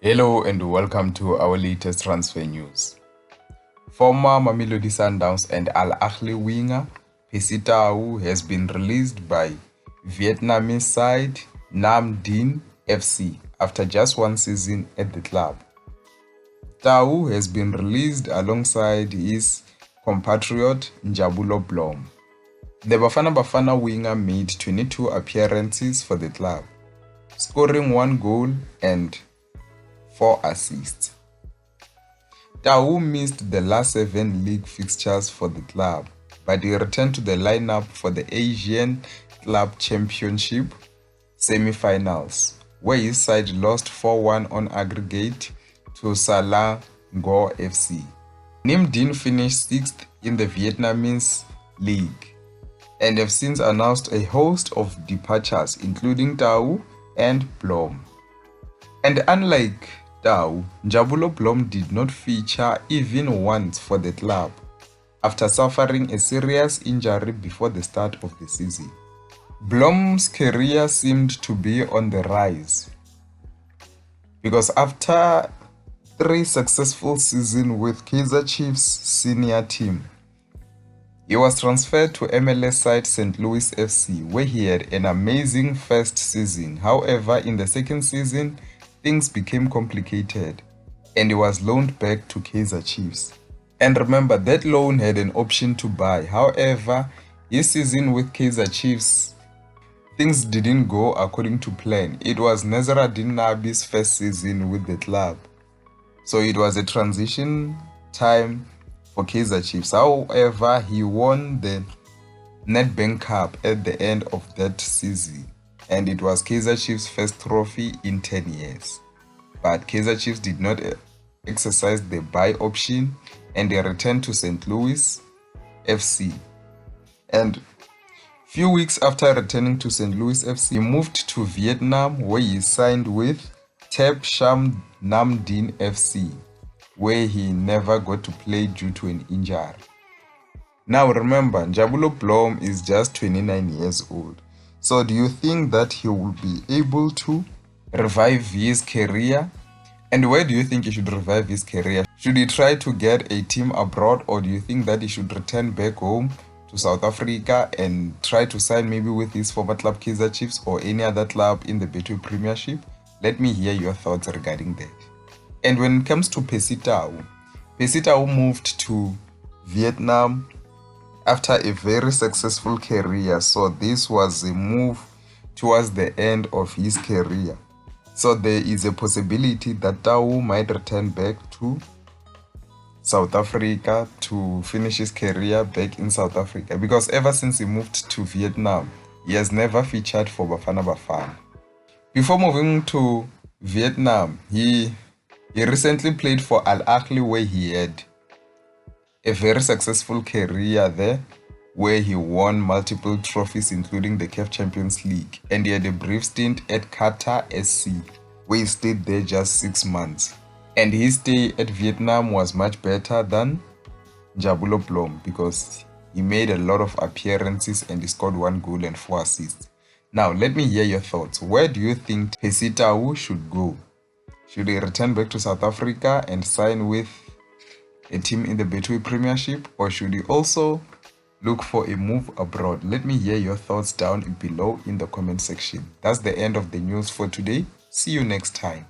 Hello and welcome to our latest transfer news. Former Mamelodi Sundowns and Al Ahly winger Percy Tau has been released by Vietnamese side Nam Dinh FC after just one season at the club. Tau has been released alongside his compatriot Njabulo Blom. The Bafana Bafana winger made 22 appearances for the club, scoring 1 goal and 4 assists. Tau missed the last 7 league fixtures for the club, but he returned to the lineup for the Asian Club Championship semi-finals, where his side lost 4-1 on aggregate to Selangor FC. Nam Dinh finished 6th in the Vietnamese league and have since announced a host of departures, including Tau and Blom. And unlike Tau, Njabulo Blom did not feature even once for the club after suffering a serious injury before the start of the season. Blom's career seemed to be on the rise because after 3 successful seasons with Kaizer Chiefs senior team, he was transferred to MLS side St. Louis FC, where he had an amazing first season. However, in the second season, things became complicated and he was loaned back to Kaizer Chiefs. And remember, that loan had an option to buy. However, his season with Kaizer Chiefs, things didn't go according to plan. It was Nasreddine Nabi's first season with the club, so it was a transition time for Kaizer Chiefs. However, he won the Nedbank Cup at the end of that season, and it was Kaizer Chiefs' first trophy in 10 years. But Kaizer Chiefs did not exercise the buy option and they returned to St. Louis FC. And few weeks after returning to St. Louis FC, he moved to Vietnam, where he signed with Thep Cham Nam Dinh FC, where he never got to play due to an injury. Now remember, Njabulo Blom is just 29 years old. So do you think that he will be able to revive his career? And where do you think he should revive his career? Should he try to get a team abroad, or do you think that he should return back home to South Africa and try to sign maybe with his former club Kaizer Chiefs or any other club in the Betway Premiership? Let me hear your thoughts regarding that. And when it comes to Percy Tau moved to Vietnam after a very successful career, so this was a move towards the end of his career. So there is a possibility that Tau might return back to South Africa to finish his career back in South Africa, because ever since he moved to Vietnam, he has never featured for Bafana Bafana. Before moving to Vietnam, he recently played for Al Ahly, where he had a very successful career there, where he won multiple trophies including the CAF Champions League, and he had a brief stint at Qatar SC, where he stayed there just 6 months. And his stay at Vietnam was much better than Njabulo Blom because he made a lot of appearances and he scored 1 goal and 4 assists. Now let me hear your thoughts. Where do you think Percy Tau should go? Should he return back to South Africa and sign with a team in the Betway Premiership, or should he also look for a move abroad? Let me hear your thoughts down below in the comment section. That's the end of the news for today. See you next time.